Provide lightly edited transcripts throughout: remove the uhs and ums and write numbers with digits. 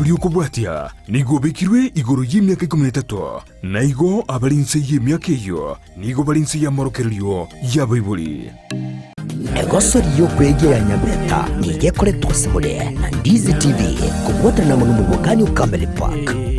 buriuko bwatia nigo bekirwe igoro y'imyaka 13 naigo abalinse y'imyaka iyo nigo balinse ya morokerio ya Bible egosori yo kwegeranya beta nige kore twasebule na Ndizi TV kubwata na manu mubogani ukambele park.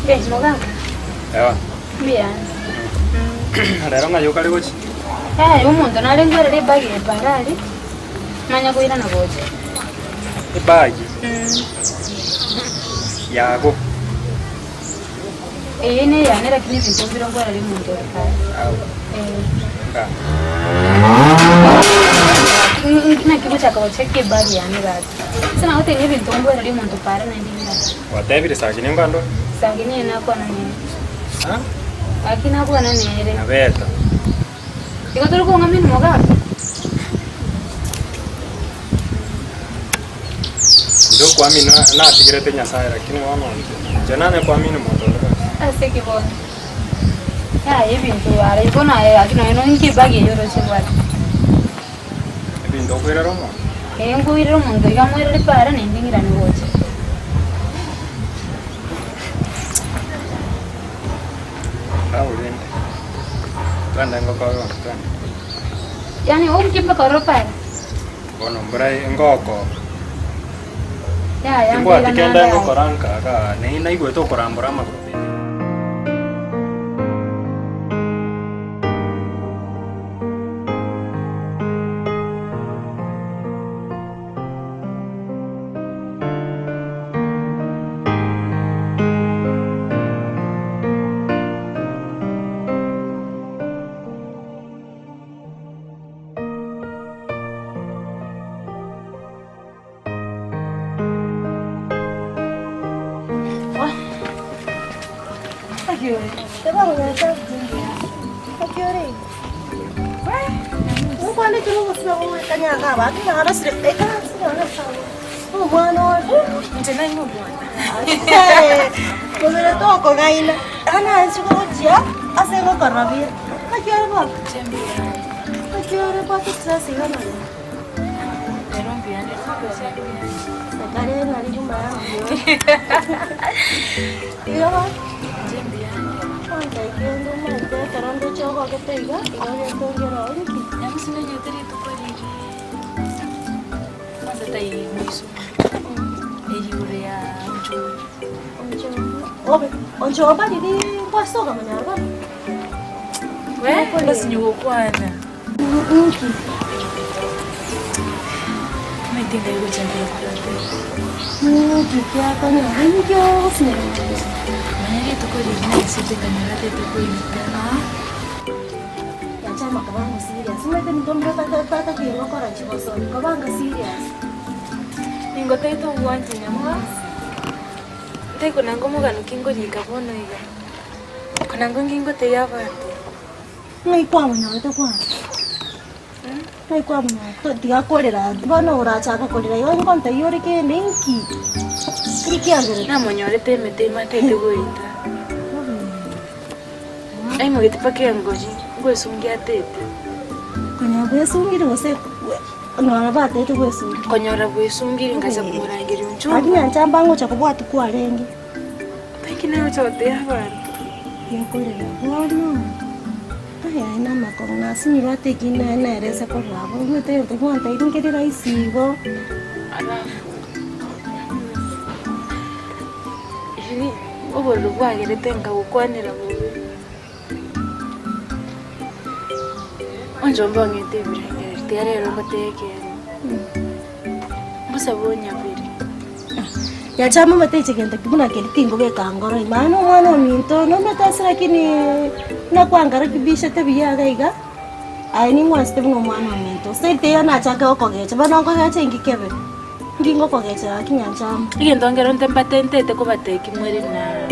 Mogaka. Ewa. Mbia. Rero nga yokali gochi. Umuntu nalengera ri bagi parali. Manya kuira na gochi. Ibagi. Yago. Ne yanera kini bintu birongo ari muntu kai. Ka. Na kibu chaka wacheke bagi yanera. Sana hote ni bintu ari muntu para na ndinga. Watebi sakini ngando. Sakini na kwa nani. Ha? Akina kwa nani ere. Nabeta. Iko turu ko ngamin Mogaka. Ndio kuamini na tigirete Nyasaye lakini wana janane kuamini mondo. Asiki bona. Ibintu ara ibona akino ino nki bagi yoro chibwa. Ibintu kwera romo. Nguiriro muntu ikamwirira para nendingira ni gochi. Ulinde. Twanda ngoko twanda. Yani umkimba koropa. Bono mbrai ngoko. Ya Kimbo atikenda ngoko ranka ka nei igwe to korambura maguru. Onjoba didi kwaso kama nyarba. We basi nyugo kwana. Metinda yugo chambe kwa. Kikia kanya hinjo sine. Manyari tukori na sisi kanyarate tukori kana. Ya chama kabanga serious. Mete ndomba tata kiro kora chiboso. Kabanga serious. Ningote to uwanje nyamwa. Te kunango mugano kingo likabono iga. Kunango ngingo te yabate. Ngai kwa mwana to kwa. Ngai kwa mwana to dia korera. Bana ora chaka korera. Yo ngonta yore ke nenki. Kriki angere. Na monyore te mete mate te goita. Ai mo gete pake ngoji. Ngo sungia tete. Kunya bwesungire wose. Ngara bate te bwesungi. Konyora bwesungire ngaza kumurangiri unchu. Akinya nchamba ngo chakubwatu kwa rengi. Kina chote yabana. Yakorera bono. Aya ina makona sinira tekina na eresa korabo. Ngete te kwanta iringerera isigo. Ala. Ini obolo bwagere tenga gukwanira bubi. Onjomba ngete birengere tiarero bateke. Musabonya biri. Ya chama mateche kenta kibuna kelitingo be kangoro imano mwana minto no matasira kini na kwangara kibisha tebiya gaiga ai ni mwa step no mwana minto sete yana chaka okogecha bana okogecha ingikebe ngingo okogecha kinyanja Igendo ngero ntempatente te kubateki mweri na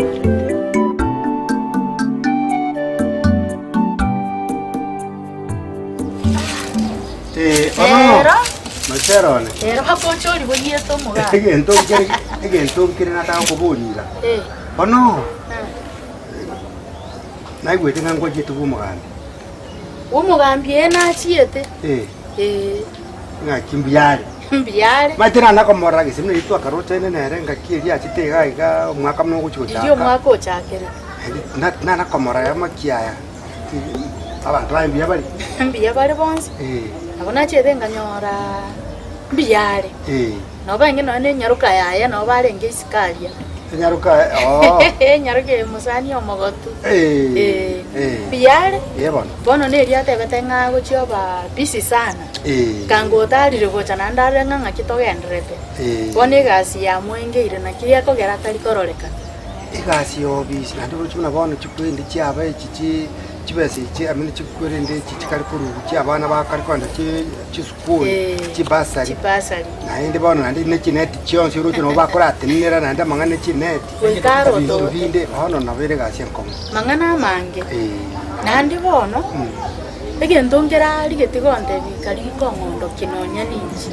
Macherone. Ero hapochori boyeto muga. Egento kire nataka kubonira. Bono. Naigwete ngango jitu kumuganda. Umugambye na chiete. Ngakimbyale. Mbyale. Matira nakomora gisimne itu akarotene nere ngakiri achitega iga mwaka mno guchucha. Iyo mwaka ochakere. Na nakomora ya makiaya. Abantu bambiya bali. Mbiya bali bonse. Abona chete nganyora mbyale. No bange no ne nyaruka yaya no barenge isikalia. Nyaruka oh. Nyaruke musani omogotu. Biyare? Yebona. Bono ne ria tebete nga gochioba busy sana. Kango tarire gocha nandare nga kitogendrete. Bone gasi ya mwengeire na kiria kogera tari kororeka. Igasi obisi nandi gochuna bono chikwende chiaba chichi chibese chi amene chikwende chichikari kuru chiabana bakari kwanda chisukuru chibasari naende bono nandi nechineti chionse urucho no bakora atinira nandi mangane chineti wekaro to binde bono nabere gasi enkomo mangana mange nandi bono egento ngera ligetigonde bikari kongondo kinonya ninchi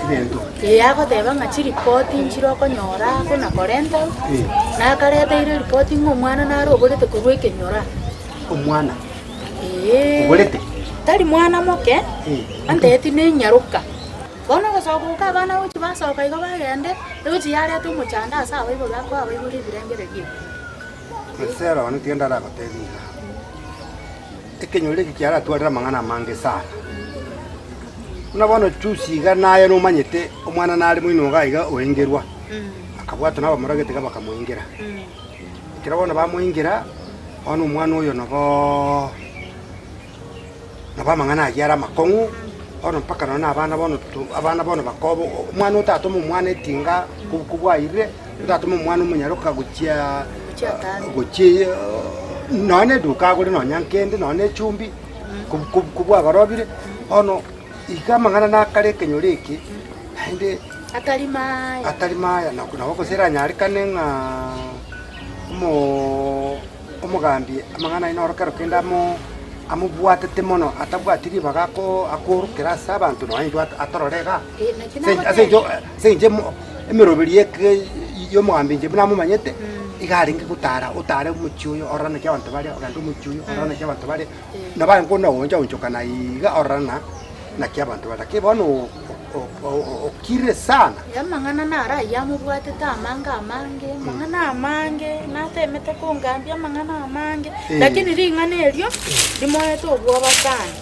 ibento yako teba ngachi report nchiro konyora kuna korenta na kareta ile report ngomwana na roborete kurweke nyora umwana ubolete tari mwana moke anteti ne nyaruka bona gasobuka bana uchi basoka igo bagende uchi yare tu muchanda asa abibo bako abibo libirengere gi mesera wani tienda ra batezinga ekenyole kiara tuara mangana mange sana unabona chusiga naye no manyete umwana nari mwino gaiga oengerwa akabwata nabo muragete bakamuingira kirabona bamuingira ono mwana oyo nabo mangana yara makongu ono mpaka nona abana bono bakobo mwana utato mu mwana etinga kubwaire utato mu mwana munyaruka guchia none duka guri no nyankende none chumbi kubwa barobire ono ikamangana nakare kenyoreki ende atari maya na kuna wako sera nyari kanenga umugambi amangana inorokero kenda amubwatete mono atabwatiri bagako akorukira sabantu no aindu atororega senje emirobiriye yo mugambi nje buna mumanyete igaringe gutara utare umucyuyo orana cy'abantu bari orandu umucyuyo orana cy'abantu bari nabango na wonja unchokana iga orana na cy'abantu bari bono okire sana yamangana nara yamubwatete amanga amange mangana amange natemete kungambi amangana amange lakini ringane elyo limoyeto obwoba sana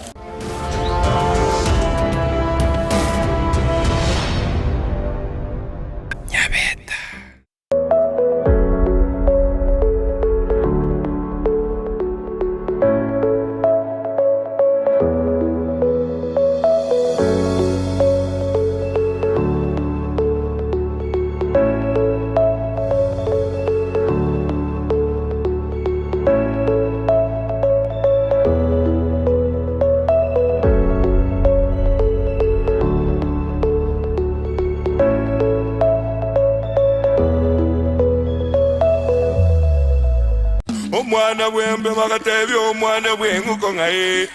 Nyabeta omwana bwembe bagatebi omwana bwenguko ngaye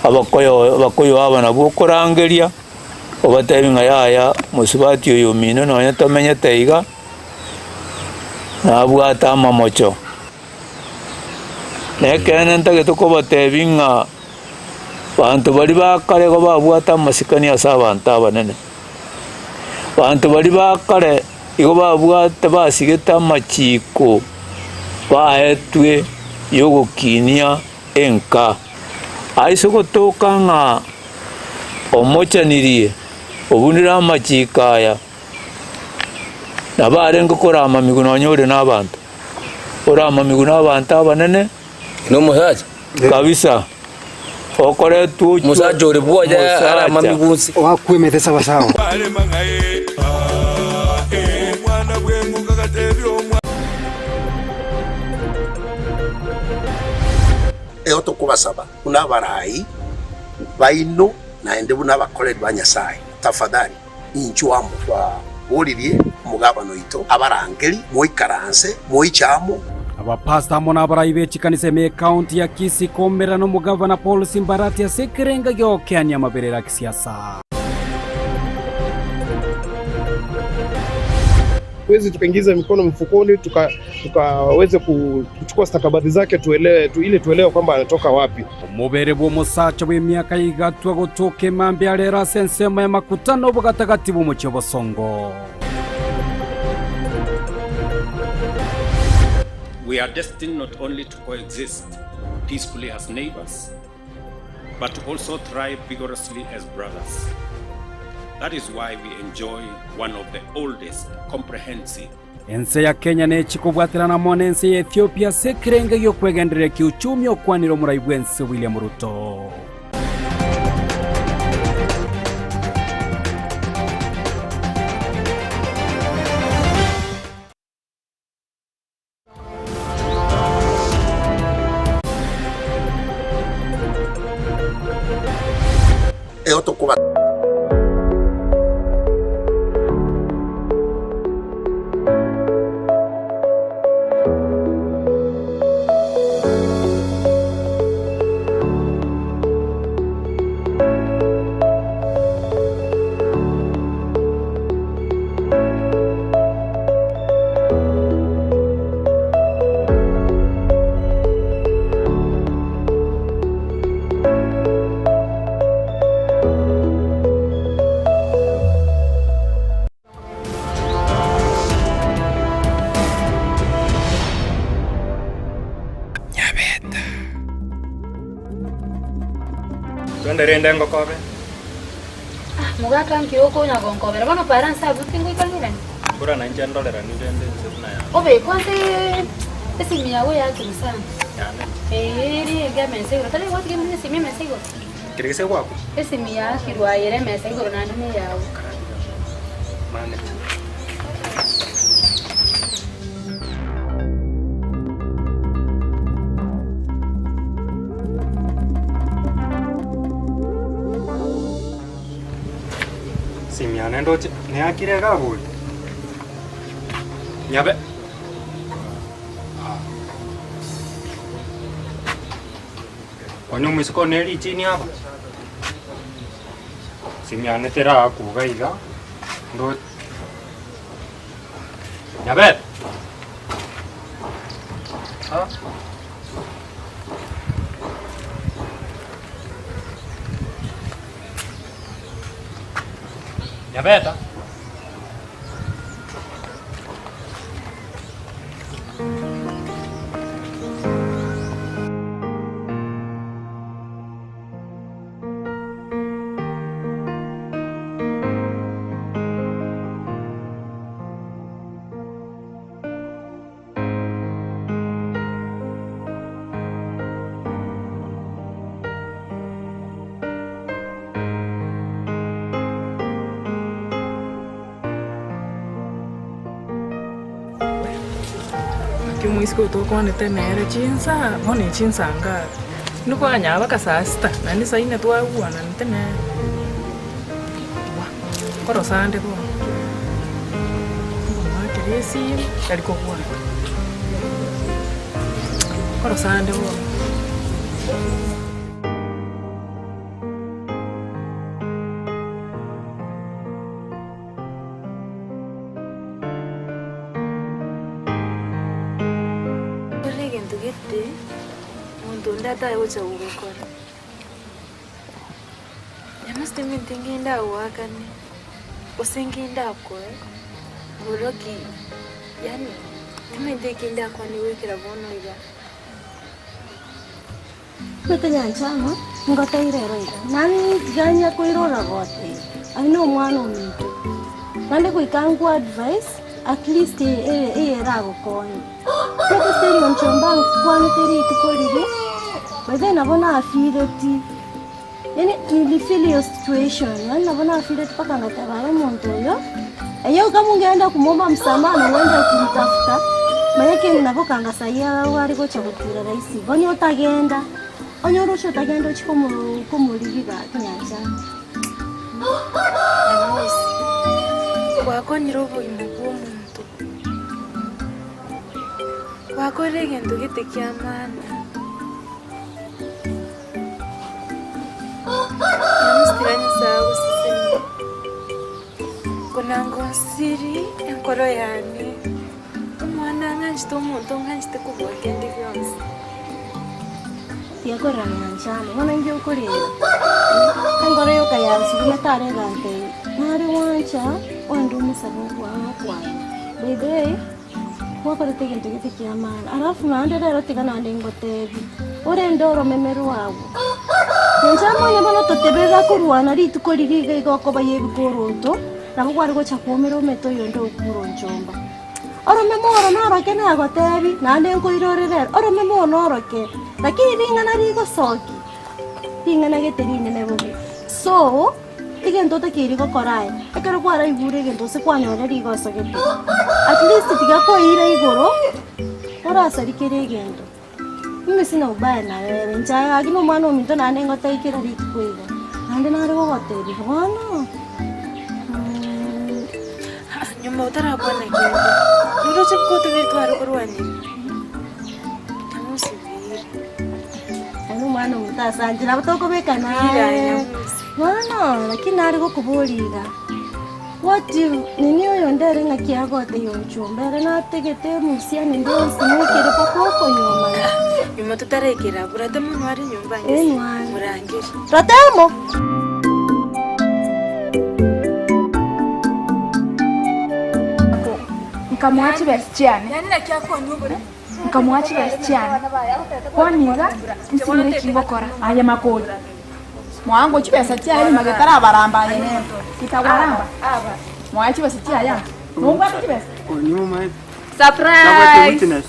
abakoyo abana bokorangeria obatebi ngayaya musibati oyo mino no tomenya teiga nabwata amamocho nekene ntage tukobatebi nga bantu bali bakare go babwata amasikani asa abantu abanene bantu bali bakare igo babwata basigeta amachiko baetwe yogokinia enka aiso gotoka nga omocanirie obunira amachikaya nabare ngokora amamigu nonyore n'abantu ora amamigu n'abantu abanene no musaja kabisa okore tu musaja uri bwoja ara amamigunsi wakwemete sawa sawa eoto kubasaba unabarai baino naende bunabakorera banyasaye tafadhali inchuamo kwa olirie mugabano ito abarangeri moikaranse moichamo abapasta mona abarai bechikanise me county ya Kisii komera no mugavana Paul Simbarati asekerenga gyokeania amaberera kisiasa Tuweze tukaingiza mikono mfukoni tukaweze kuchukua stakabadhi zake tuelewe kwamba anatoka wapi. Mubere bwo musacha w'emyaka igatwa gotoke mambe alera sensema ya makutano bw'agatagati bw'umucyo bosongo. We are destined not only to coexist peacefully as neighbors, but to also thrive vigorously as brothers. That is why we enjoy one of the oldest comprehensive. Ense ya Kenya nechikubwatirana mwana ense ya Ethiopia sekerenge gyokwegenderera kiuchumi okwanira omuraibu ense William Ruto. Rende ngokobe. Mugaka nkiyoko nya ngokobe. Bana paransa butingo ikangire. Bora na $9 ni rende nsuna ya. Obe kwanze esimi yawe yake sana. Yane. Eri gamese ro tale wati gemene simi mesego. Kirigise kwako. Esimi ya kirwa yere mesego na ndine yawe. Mane. Simiane ndo ne akire gabul. Nyabe. Wanyu misiko neri chini hapa. Simiane tera kugaiga. Ndo Nyabe. Ha? Nyabeta. Kimuisiko tokone tenere chinsa hone chinsanga nuko anyaba kasasta nani saine twaguana ntene koro sande ko matiresi kaliko kwa koro sande ko Data yote ugokora. Yamaste mintinginda wakane. Usinginda kwa. Buroki. Yani timendekinda kwa ni wekera bono iga. Metenya chama ngota irero ira. Nani ganya kuirora gote. Aino mwana omuntu. Nande kuikangwa advice at least era gukoni. Kete stereo nchomba kwani teri tukolire. But nabona afireti. Yani nilifeel your situation. Yani nabona afireti paka ngatabara muntu yo. Eyo kama ungeenda kumomba msamaha na uende kumtafuta. Mayake ninapokanga sayia wari ko chakutira raisi. Boni otagenda. Onyorosho tagenda chikomo komuliriga kinyanja. Wako nirobo imugo muntu. Wako regendo gitekia mana. Namustiranya sawa sisemi. Kuna ngonsiri enkoro yani. Mwana nganjito omuntu nganjite kubwakende byonse. Tiakora nyanchane, mwana nje ukorera. Enkoro yo kayansi kumetare gante. Nari wancha wandu musabo kwa. By the way, wakora tegento gitekia mana. Alafu naende rero tigana ande ngotebi. Ore ndoro memeru wawo. Njama nyama totebera kurwana rituko ririga igoko bayebikuruto nabo kwari gocha kumira umeto yondo ukuro njomba. Oro memoro noroke na gotebi nande nkuirorere oro memoro noroke lakini ringana rigo soki ringana geterine nebugi so igento takiri gokorae ekero kwara ibure gento se kwanyora rigo sogete at least tiga ko ira igoro ora sarikere gento mimi sina ubaya na wewe njaya agino mwana ominto nande ngotaikira rituko igo nande nare gotebi bwana nyuma utarabona kende ndoche kote vitwaro kurwani tamusibiri ano mwana mutasanjira batoko bekana mwana lakini ari gokuburiga what nini oyo ndere ngakiagote yonchumbere nategete musiane ndese mukire pakoko nyoma nyuma tutarekera burate muntu ari nyumba ngese murangire ratemo Nkamwachi basichane. Nkamwachi basichane. Kwaniga nsire kibokora aya makoli. Mwango chibesa cyari magetara baramba yene. Kitabaramba. Mwachi basichaya ya. Nungwa chibesa. Onyuma. Surprise.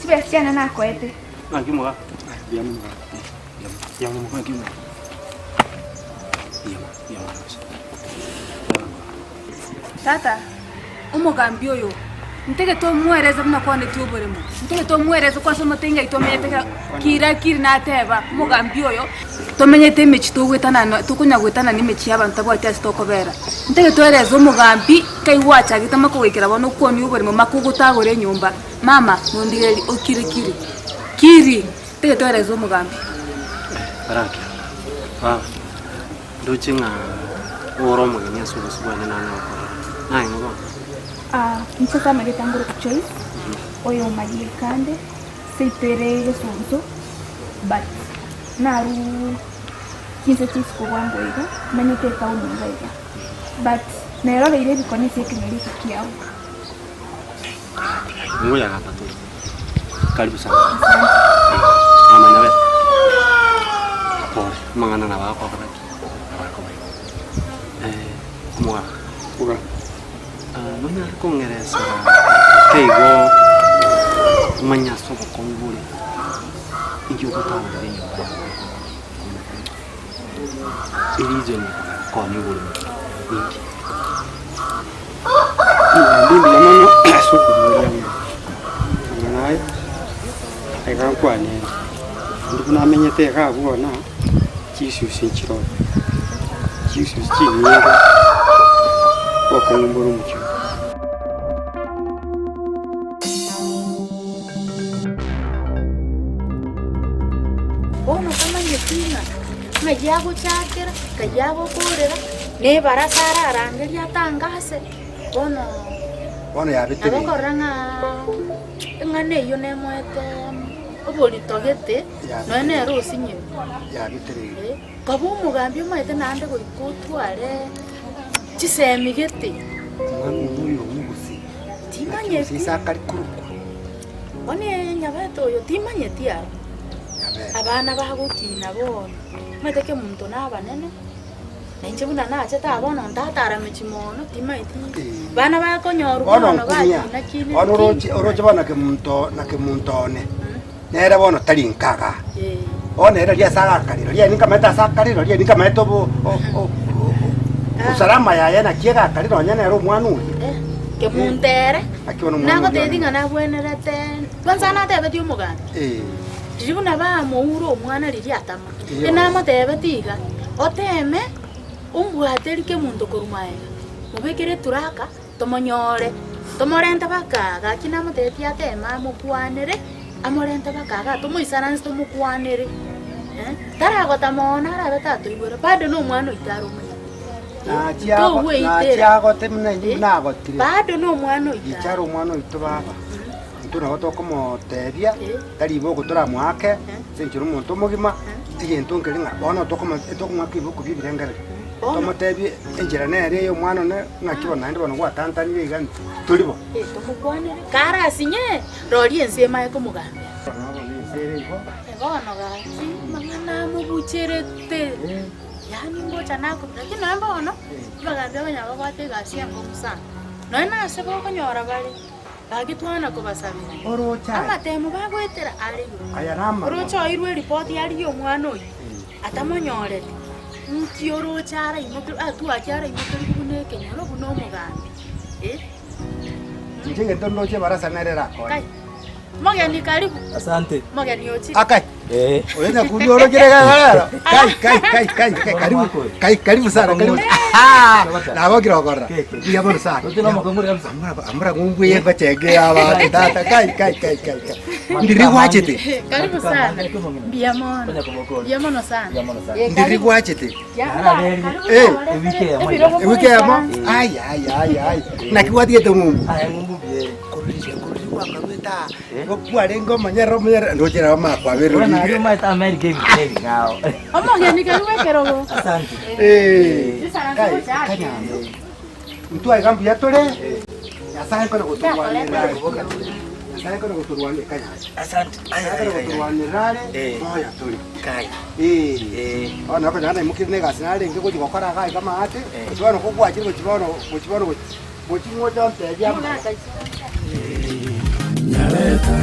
Chibesa cyane nakwete. Nakimwa. Yamuga. Yamuga kimwa. Tata. Umugambi oyo ntege to muereza buna kwane tuboremo ntege to muereza kwa somo tenga itomenyete kiri nateba umugambi oyo tomenyete mechi to gwetana tukunya gwetana ni mechi abantu abati asitokobera ntege to ereza umugambi kai wacha gitama kuwekera bono kwoni uboremo makugutagore nyumba mama nondigeri kiri ntege to ereza umugambi baraki ndochinga oromo nyeso busubane nana nayi ngo Msasa magetanguru kuchoice oyo magikande seiperege sonso but naru kinse chisiko wango iga manite tauni iga but nero ile bikoni sekini kiao ngoya gatatu karibu sana mama nawe pole mangana na bako baraki kumwa kuga Manya kongereza keigo manya sobo kongule ingi ukutanga binyo ilizo ni kwa nyugulu ingi ndindi mano soko muri nayo ega kwani ndikuna amenyete ka bwona chishu sinchiro chishu chinyega kwa kongumburu mucho Majiago chakira, kajiago kurera, ne barasara arangelia tangase. Bono ya bitiri. Abo koranga ngane yo ne moete. Oboli togete, no ne rosinye. Ya bitiri. Kabu mugambi moete nande go ikotware. Chisemigete. Mwana uyo mugusi. Timanye sisakari kuruko. One nyabato yo timanye tia. Abana bahagukina bona. Mateke muntu nabanene. Nenje buna nache tabona ndatara mechimono timaiti. Bana bakonyoru bono bagina kine. Oroje bana ke muntone. Nera bono talinkaga. One era dia sakariro. Dia ninka meta sakariro, dia ninka meto bo usalama ya yana kiega kariro nyane ro mwanu. Ke muntere. Nako tedinga na bwenerete. Kwanza tebe dio muganda. Jibuna ba mouro mwana riri atama. Ena matebe tiga. Oteme umbwateri ke muntu kurumaega. Mubekere turaka tomonyore. Tomorenta bakaga kina mateti atema mukwanere. Amorenta bakaga tomoisaranse tomukwanere. Tara gotamona ara betatu ibura. Bado no mwana itaro mwe. Nachiago temna nago tiri. Bado no mwana itaro. Icharo mwana itobaba. Tuna goto como tebia, tari boko tora mwake, senchuru muntu mugima, igento nkelinga, bono tokoma kibuku bibirengere. Tomo tebi enjera nere yo mwana ne ngakibona ndi bono gwa tantani bigan tulibo. Tomukwanere. Kara sinye, rori ensema ko mugambe. Bono gachi, mangana kamubucherete yani ngocha nako lakini namba ono bagambya banyaba kwate gasiya ngomusa noy nase bokonyora bari bagitwana kubasabira orocha amatemo bagwetera ari aya rama orocha irwe report yari yo mwana oyi atamonyorere nti orocha ara imokero atu achara imokero kuneke nyoro buno mugambi njenge ndondoche barasa nerera ko Mogeni karibu. Asante. Mogeni yochi. Akai. Oya kulioro kirega. Kai. Karibu sana. Karibu. Na wagira ogora. Iya bor sana. Amra ngumbu ye bachege aba tata kai. Ndiri wachete. Karibu sana. Biamono. Biamono sana. Ndiri wachete. Wike amo. Ai. Nakiwati yeto ngumbu. Ai ngumbu bie. Ngabeta ngokware ngoma nyero ndojera makwa bero na yo mai ta America game ngao Mogeni karibu kerogo. Asante. Kanya. Mtu aigambu yatore. Yasaye kono kuturwane. Yasaye kono kuturwane kanya. Asante. Kono kuturwane rare. Moya tuli. Kai. Ona kwa nana mukirine gasinale ngiko gukora kai kama ate. Kutwana kugwachira muchibono muchimoja mteja. Nyabeta,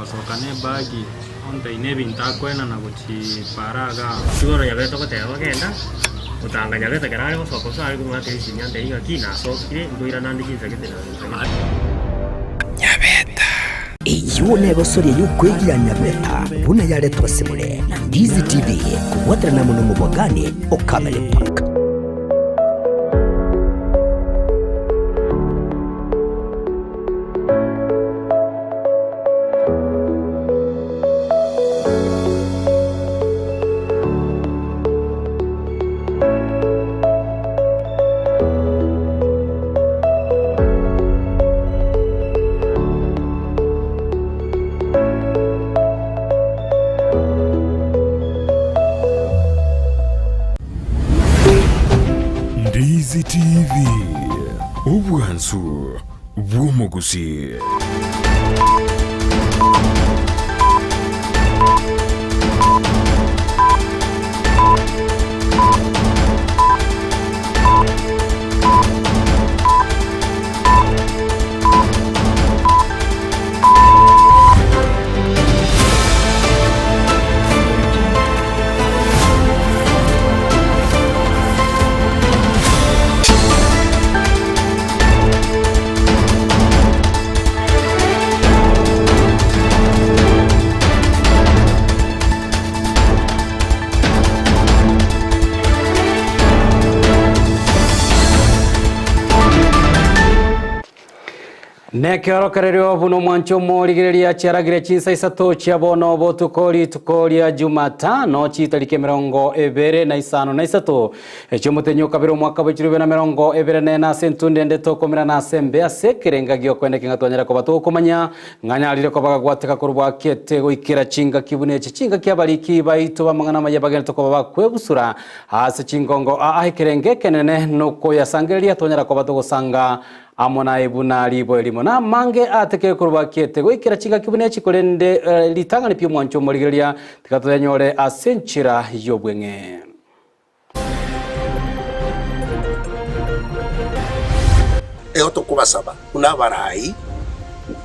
gacoka nä mbagi onteine bintakwena na guciparaga igoro yabeta goteba genda utanga yabeta kerare gocoka usari kumate isinya ndeiga kinacokire ngwira nandi kinsagitira Nyabeta iyo nego soria y'ukwegira Nyabeta buna yaretwa Semure na Ndizi TV kuwatana na muno mubagani Okamele Park. Ndizi TV ubwansu bw'umuguzi. Nekiorokererio buno mwancho morigereria chiaragire chinsa isato chia bono botukoria Jumatano chitariki 25 echo mutenyo kabiro mwaka w'ikirube na 24 sentunde ndeto komera na sembe asekerenga gyo kwendeka ngatonyera ko batukumanya nganyarire ko bagagwateka kurwa kete goikira chinga kibune chinga kyabariki baito bamangana mayabagene to ko bakwebusura hase chingongo ahikerenge kenene nuko yasangeria tonyera ko batugusanga amona ibuna libo elimo na mange ateke kurwa kiete goikira chinga kibune chikorende litangani pyo mwancho morigeria tikatoyanyore asenchira yobwenge tukubasaba kuna barai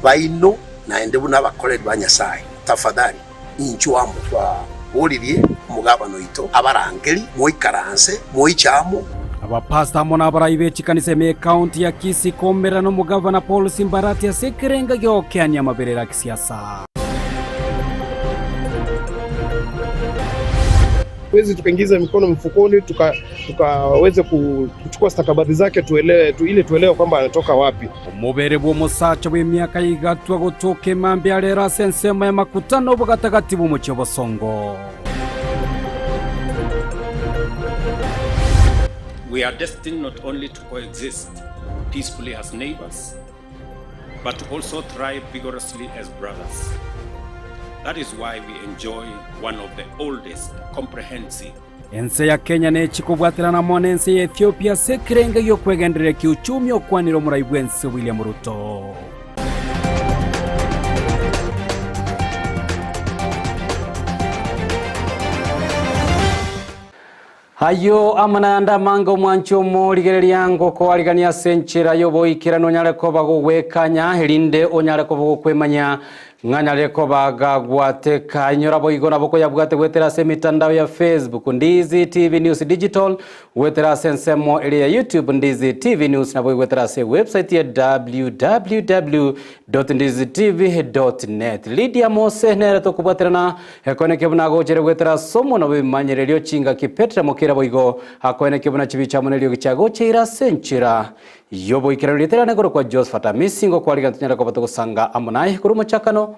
baino naende buna bakoreri ba Nyasaye tafadhali inchwamo kwa bolirie mugabano ito abarangeri moikaranse moichamo abapasta mo n'abarayi b'ekikanisa eme kaunti ya Kisii kombera n'omugavana Paul Simbarati asekerenga gyokyanya amaberera kisiasa. Wezi tukaingiza mikono mfukoni tukaweze kuchukua stakabadhi zake tuelewe kwamba anatoka wapi. Omubere bw'omusacha bw'emyaka yigatwa gutuka emambi alera sensema ya makutano bugatagati bw'umucyo bosongo. We are destined not only to coexist peacefully as neighbors, but to also thrive vigorously as brothers. That is why we enjoy one of the oldest comprehensive. Ense ya Kenya nechikubwatirana mwana ense ya Ethiopia sekerenga yokwegenderera kiuchumi okwanira omurayi bw'ense William Ruto. Hayo amananda mango mwancho moligereria ngoko aligania senchera yoboikira nonyale koba gowekanya helinde onyale koba gokwemanya nganyale koba gagwateka inyora boigona boko yabwate wetera se mitandao ya Facebook Ndizi TV News Digital wetera sensemo ile ya YouTube Ndizi TV News na wetera se website ya www.ndizitv.net. Lydia Mose nere to kubaterana ekoneke bunago jere wetera somo no bimanyerelio chinga kipetra mokera boigo akoneke buna chibicha monelio gichago chira senchira yobo ikiralitera negoro kwa Josephat Misingo kwa ligantanya ko batogosanga amonai kurumo chakano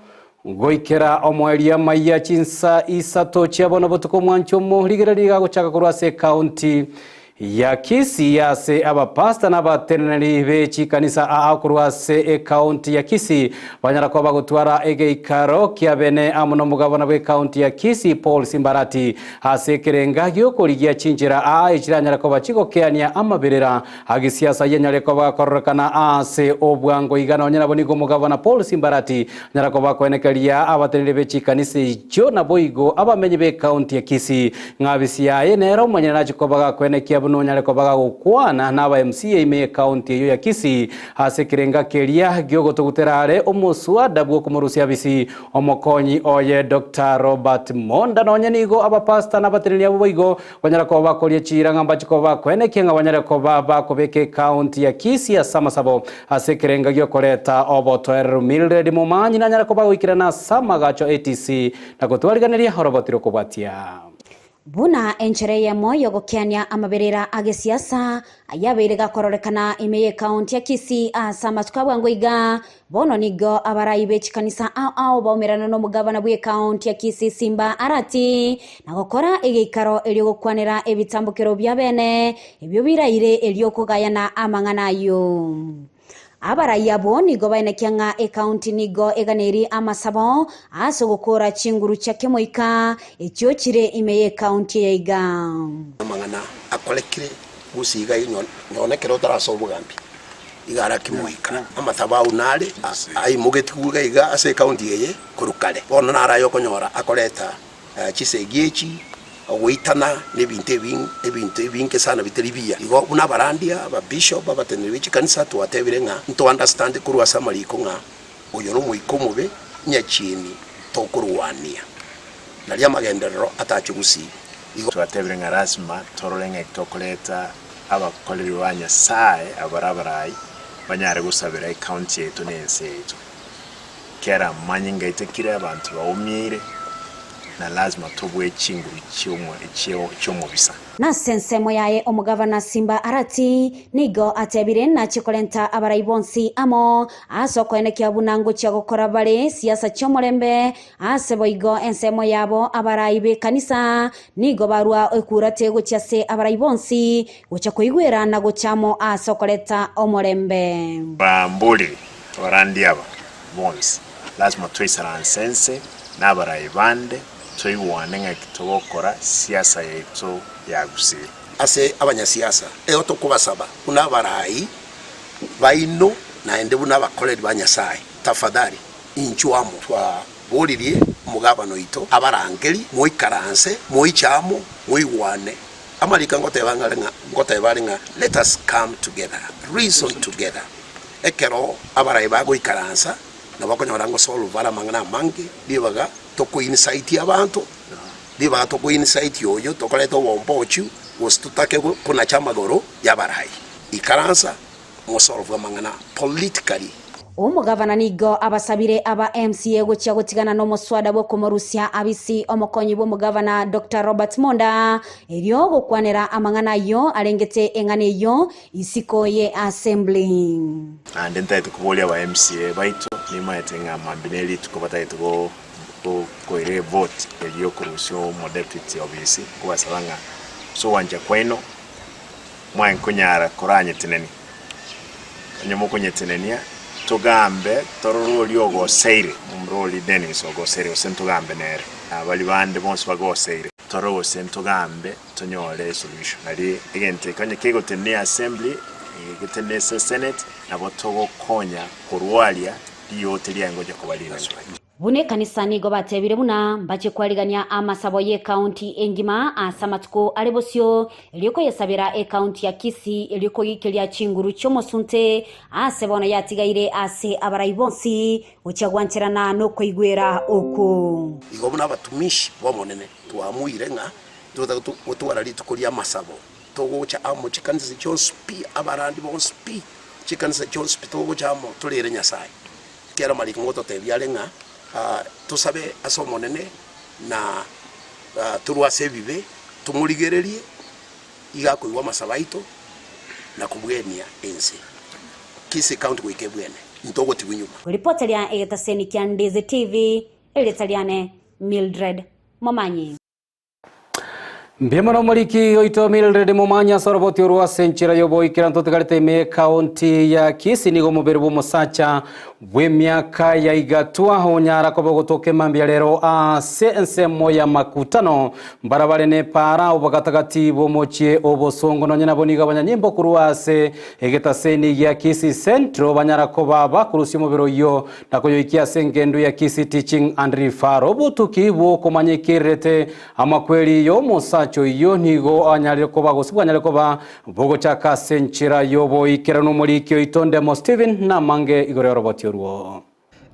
goikera omwelia maya chinsa isato chiabono botuko mwancho mo ligeraliga gochaka kurwase county ya Kisii yase abapasta n'abateneri b'ekikanisa akurwase county ya Kisii banyara kwa bagutwara egeikaro kyabene amuno mugabana bwe county ya Kisii Paul Simbarati asekerenga gyokoligia chinjira ekiranyara kwa bachiko kyania amaberera agisiasa yenyare kwa bakorrekana ase obwango igana onyana bonigo mugabana Paul Simbarati nyara kwa bakwenekelia abateneri b'ekikanisa cyo naboigo abamenye be county ya Kisii ngabisiaye nero manyana nachiko bagakwenekia nonyale ko baga gukwana n'aba MCA ime county yo ya Kisii asekirenga kelia gyogo tuguterare omuswada bwo kumurusia bisi omokonyi oye Dr. Robert Monda nonyanigo abapasta n'abatereri abo boigo banyara ko bakolie chiranga mbachiko bakwenekenga banyara ko baba kobeke county ya Kisii asamasabo asekirenga gyokoreta obotoer Mildred Mumanyi nanyara ko bagwikirana samagacho ATC na gutwariganiria horobotiro kubatia Buna enchere ya moyo gokiania amaberera agesiasa ayabeire gakororekana imeye county ya Kisii asama tukabwangoiga bono nigo abarayi b'ekikanisa ao baumerana no mugabana bwe county ya Kisii Simba Arati na gukora egeikaro elyo gukwanira ebitambukiro bya bene ebyo birayire elyo kugayana amanganayo. Abarayi abo nigo baenekianga county nigo eganeri amasabo aso gukora chinguru chake moika ekyo kire imeye county yaiga amangana akolekire gusiga nyonekero taraso bugambi igara kimoika amataba unale ai mugetibuga iga ase county yeye kurukale bono narayo konyora akoleta chisegieci oitana nebinte binke sana biteribiya igo una barandia ba bishop abateneri b'ekikanisa twatebirenga nto understand kurwa samariko nga oyo no muikomube nyachini tokurwania nali amagendero atachugusi igo twatebirenga rasma torolenga tokoleta abakoleri ba Nyasaye abarabarai banyare gusabira county yetu nense yetu kera manyinga itekire abantu baumire na lazima tobwe chinguru cyomo bisa na sensemo yaye omugavana Simba Arati nigo atebire na chikolenta abarayibonsi amo aso kwenekia bunango cya gukora bare siasa cyomorembe aseboigo ensemo yabo abarayibe kanisa nigo barua ekurate gocyase abarayibonsi gocha koigwera na gochamo aso koleta omorembe bambuli orandiaba bonsi lazima twisaransense n'abarayibande toiwanenga kitogokora siasa yetu ya Gusii ase abanyasiasa tukubasaba kuna barayi baino naende buna bakoreri ba Nyasaye tafadhali inchwamo twa bolirie mugabano ito abarangeri moikaranse moichamo moiwane amarika ngotebarenga let us come together reason together ekero abarai bagoikaransa na bakonyora ngo solve bara mangana mangi bibaga toko insight y'abantu bibaga toko insight yoyo tokoleta wombochu wostutake kuna chamagoro y'abarai ikaransa mo solve mangana politically. Umugavana nigo abasabire aba MCA gocha gutigana no muswada bwo kumurusya abisi omukonyi bwo mugavana Dr. Robert Monda eryo gukwanira amangana yo arengete engane yo isikoye assembly and enta tukubolia wa MCA baito nima etenga mambineli tukobata itugo ko ire vote eryo kurusyo mo deputy obisi kwa sabanga so wanja kweno mwa nkunyara koranye tineni nyemo kunyetinenia tugambe toroli ogoseire umroli Dennis ogoseire osentugambe nere abali bande bonse bagoseire toro osentugambe tonyole solution ali egente kanye kego tene assembly getene senate nabo togo konya kurwalia iyo telia ngoja kubalira bune kanisani go batebire buna mbache kwaliganya amasabo ye county engima asamatuko alebosyo eliko yesabira e county ya Kisii eliko yikelia chinguru chomosunte asebona yatigaire ase abarayibonsi uchagwantirana no kwigwera oko igobuna abatumishi bomonene twamuire nga tutwarari tukoria amasabo togocha amo chikanisa chonspi abarandi bonspi chikanisa chonspi togocha amo tulere Nyasaye kera malikongoto tebyalenga tusabe asomonene na turuase bibe tumuligererie igakoiwa masabaito na kubwenia ense Kisii county kwikebwene ntogo tibunyuma reporter ya egetaseni kya Ndeze TV eletaliane Mildred Momanyi Mbemano muliki oito Mildred Momanya soroboti urwa senchira yobo ikiranto tegalite me county ya Kisii nigo mubere bo musacha bw'emyaka ya igatua honyara ko bogotoke mambya lero a CNC moya makutano barabare ne para obagatagati bo mochie obosongo nonyana boniga banyanyimbo kuruase egetaseni ya Kisii Central banyara ko baba kurusyo mubero yo nakoyo ikia sengendu ya Kisii Teaching and Referral butuki bo komanyekirete amakweli yo musacho yo nigo anyalire ko bagosibwa anyalire ko ba bogo chaka senchira yobo ikirano muliki oitonde mo Steven na mange igore roboti ruo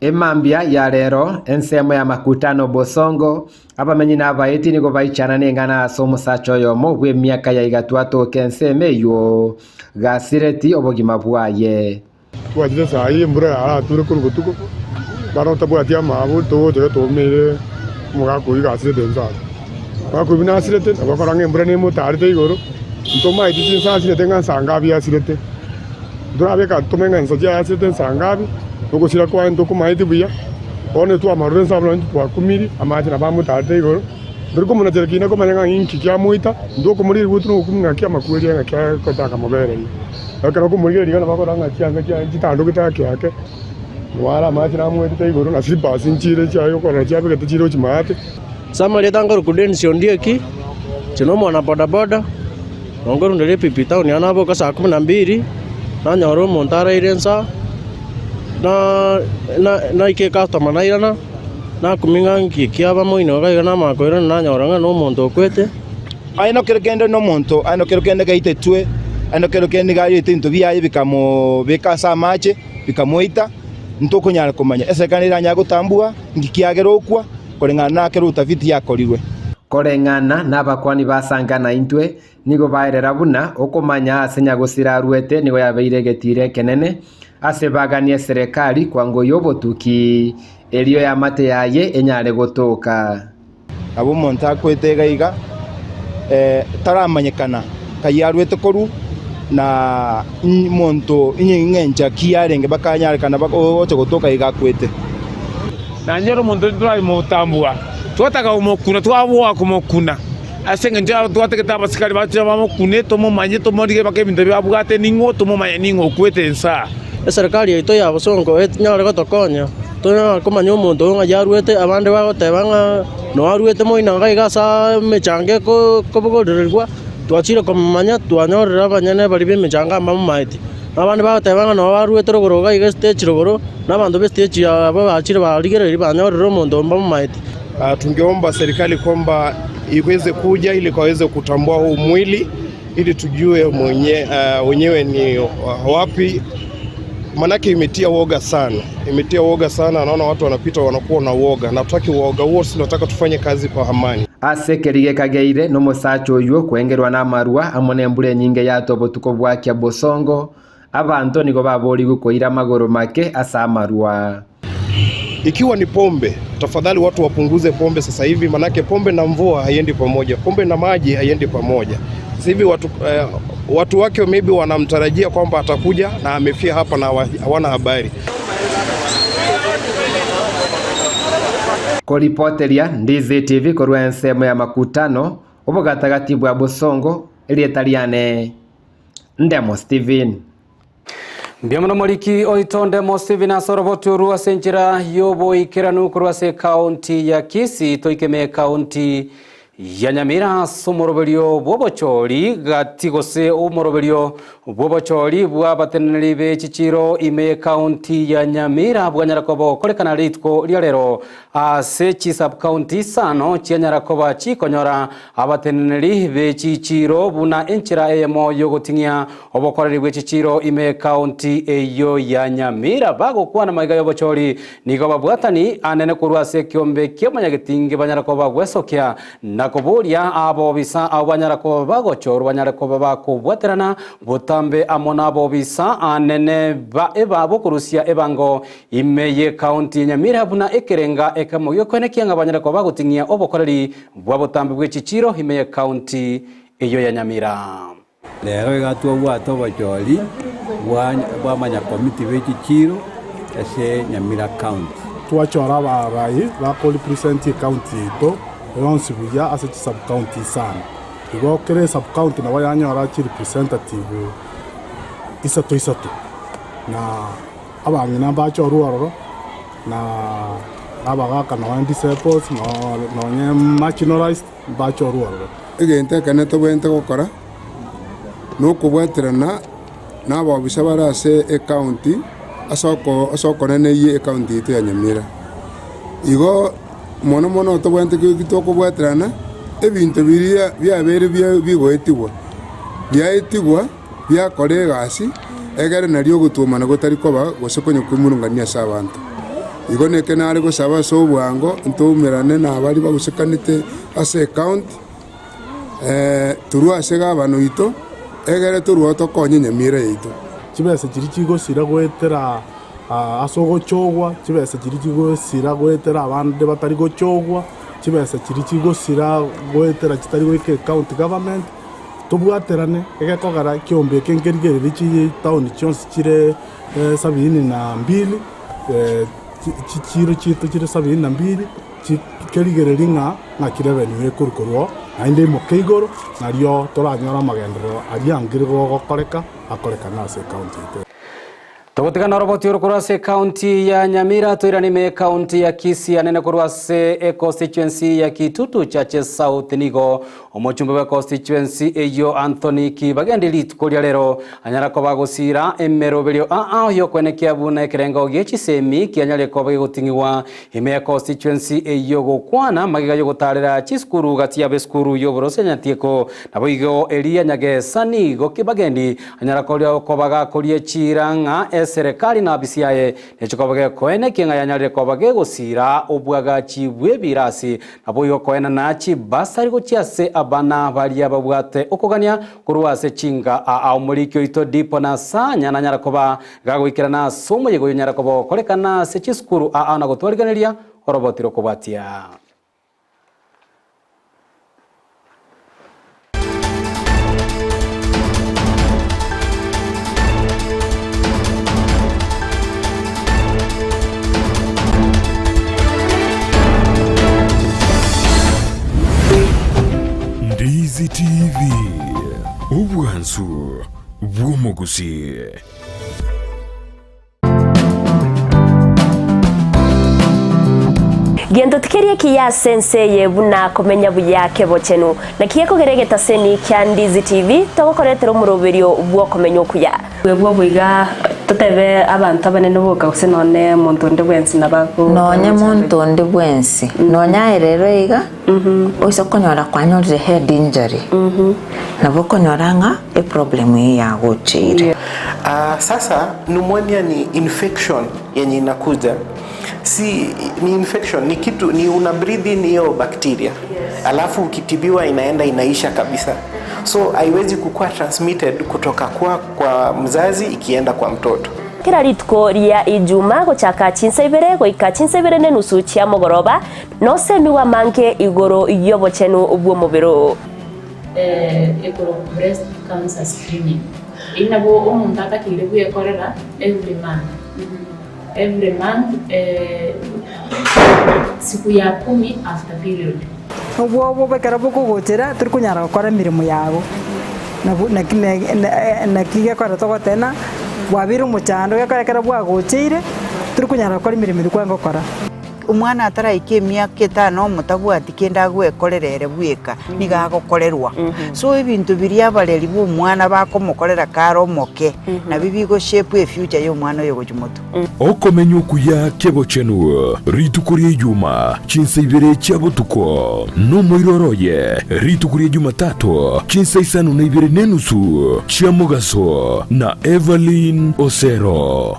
emambia ya lero ensemo ya makutano bosongo abamenyi n'abayiti nigo bayichana nengana somusacho yomo bw'emyaka ya igatwato kenseme yo gasireti obogima bwaye twagize sayi mbura ara turi kurugutuko barota bwatia mabu to mere mugako igasirete nza bakubina asirete abakorange mbura ne motarite igoro ntoma idisi nsasirete ngansanga byasirete durabe ka tumenga nsoja asirete nsangabi Toko sila kwa ntoko maiti buya one tu amaruren sabro ntwa kumiri amaje na bamu tate igoro ndiko muna terkina ko manyanga inki kya muita ndoko muri butu kumna kya makweli nga kya kota ka mobere akara ko muri rigana bako ranga kya jitando kita kyake wala amaje na muita igoro na sipa sinchire chayo ko racha be kitachiro chimate samali tangoro kudensi ondie ki chinomo na boda boda ngoro ndere pipita oni anabo ka saa 12 na nyoro montara irensa na ike customer na irana na kuminga nkikia bamoino ga na makoira na nyoranga no muntu kwete aino kerekende no muntu aino kerekende gaite tue aino kerekende ga ite into biaye bikamo bekasa mache bikamoita ntoko nyara komanya esekanira nyago tambua ngikiagero okwa korengana na keruta viti yakorirwe korengana nabakwani basangana intwe nigo baerera buna okomanya asenya gusira ruete nigo yabeire getire kenene asebaganie serikali kwango yobotuki elio ya mate yaye enyare gotoka abo monta kwetega iga taramanyekana kayarwete koru na monto inyengenja kiarenge bakanyare kana bako gotoka iga kwete na nyero monto ndrai motambua twataka umokuna twabwa kumokuna asenga njaro twateketa basikali bacha bamokune tomo manye tomo dige bakebinde babugate ningo tomo manye ningo kwete nsa serikali yetu ya bosongo nyara gotokonya tonya komanya omuntu nga yarwete abande bagotebanga no arwete moina nga igasa mechange ko bogoderwa twachire komanya twanyorera abanyane bari bemechanga mamumaiti abande bagotebanga no barwete rogoroga iga stage rogoro n'abantu be stage ya babachire baligereri banyorera omuntu mamumaiti tungeomba serikali kwamba iweze kuja ili kaweze kutambua huu mwili ili tujue wenyewe ni wapi manake imetia woga sana. Naona watu wanapita wanakuwa na woga, na tutaki woga huo, tunataka tufanye kazi kwa amani. Asekerige kageire no musacho yo kwengerwa na marua amone mbure nyinge yato botuko bwakia bosongo abantu nigo babori gukoira magoro make asa marua. Ikiwa ni pombe, tafadhali watu wapunguze pombe sasa hivi, manake pombe na mvua haiendi pamoja, pombe na maji haiendi pamoja. Sasa hivi watu wake maybe wanamtarajia kwamba atakuja na amefia hapa na hawana habari. Koripoteria Ndizi TV korwa ensemo ya makutano obugatagati bwa bosongo elietaliane Ndemo Steven. Biamuno moliki oitonde mo Steven asoroboti urua senjira yobo ikiranu kurwa se county ya Kisii toikeme county ya Nyamira somoroberio bobochori gatigose umoroberio bobochori bwa bateneri be Chichiro ime county ya Nyamira bwanyarakobo kolekana ritko liarero ase sub county sano chianyarakoba chikonyora abateneri be Chichiro buna enchira emo yogotingia obokoreri bwe Chichiro ime county eyo ya Nyamira bago kwana maigayo bochori nigo babwatani anene kurwa se kiombe kyemanyagitinge banyarakoba gwesokya nakoburia abo bisa abanyarako bagochor banyarako bakubwaterana butambe amona abo bisa anene ba eba bokurusia ebango imeye county Nyamira buna ekerenga ekamoyo konekianga abanyarako bagutingia obokoreri bwa butambe bwe Chichiro imeye county eyo ya Nyamira. Lero igatuwa bwato bachori bwa manya committee be Chichiro ese Nyamira county twachora barai bakoli present county to yonsi buya ase sub county sana igo kere sub county na wayanyora chi representative isatu na abangina bacho ruoro na abagaka na disciples no nye marginalized bacho ruoro igente kana to bente gukora no kubwaterana na babisha barase e county asoko nene ye county to ya Nyamira igo mono to bwente kitoko bwaterana ebintu biria byabere bigoetigwa byaetigwa bya kolegasi egere nario gutumana gutari koba gosekonye kwimurungania sabantu igo neke nari gusaba so bwango ntumirane na bari bagusekanite ase account turwa sega bano ito egere turwa to konye Nyamira ito kibese kiri kigo sira gwetera asogo chogwa kibese kiri kigo sira gwetera abande batari go chogwa kibese kiri kigo sira gwetera kitari weke county government tubwaterane egekogara kiombe kengerigere chi town chonse kire 72 Chichiro chito kire 72 chikerigere ringa na kirevenu ekurukorwo ainde mokeigoro nario toranyora magendero ariangirwo gokoreka akoreka na se county Togotikana roboti urukurase county ya Nyamira toiranime county ya Kisii anene kurwase constituency ya Kitutu Chache South nigo omochumbe wa constituency eyo Anthony Kibagendi litkoria lero anyarako bagosira emeroberio yo kwenekia buna ekerengo gechisemi kianyale ko bagotingiwa ime constituency eyo gokwana magiga yo gotarera chiskuru gatia beskuru yo borosenya tieko naboigo Elia Nyagesani go Kibagendi anyarako lyo ko baga korie chiranga serikali na BCI nechokobage koene kinga yanyarire kobage gosira obwaga chibwe birasi naboyo koena nachi basari gochiase abana baria babwate okogania kurwase chinga aumurikyo ito dipo na sanya na nyarakoba gagoikirana somo yego nyarakoba kolekana sechiskuru na gotwariganeria orobotiro kobatia Ndizi TV Ubwansu Bwomogusi. Gendo tikerie kiya senseye buna komenya buyake bochenu na kiye kogeregeta seni kya Ndizi TV togokoretero muroberio bwo komenya okuya bwo bwiga tutebe abantu abanene boka kusenone muntu ndi bwensi nabako nonye muntu ndi bwensi nonya erero iga oiso konyora kwanyorire head injury nabo konyoranga e problem ya gochire Sasa pneumonia ni infection yenye inakuja, si ni infection, ni kitu, ni una breathe in hiyo bacteria, alafu ukitibiwa inaenda inaisha kabisa, so haiwezi kukua transmitted kutoka kwa mzazi ikienda kwa mtoto. Kira ritko ria ijuma gochaka chinsa ibere goika chinsa ibere ne nusu chia mogoroba no semi wa manke igoro yobo chenu ubwo mubiro igoro breast cancer screening inabo umuntu atakire kuyekorera every month siku ya 10 after period ubwo bekara bwo gutira turi kunyara gukora mirimo yago na kige kora togotena wabira umuchando gakarekera bwagukire turi kunyara gukora imirimo iri ngokora umwana ataraikie miaka 5 mutabwati kenda gwekorerere bwika nigagokorerwa so ibintu biri abareri bu umwana bakomukorera karo moke na bibigo shape e future yo mwana yo gujumuto okomenya okuya kebo chenu ritukuri ijuma chinsa ibere chabutuko no moiroroye ritukuri ijuma 3 chinsa isanu na ibere nenusu chiamugaso na Evelyn Osero.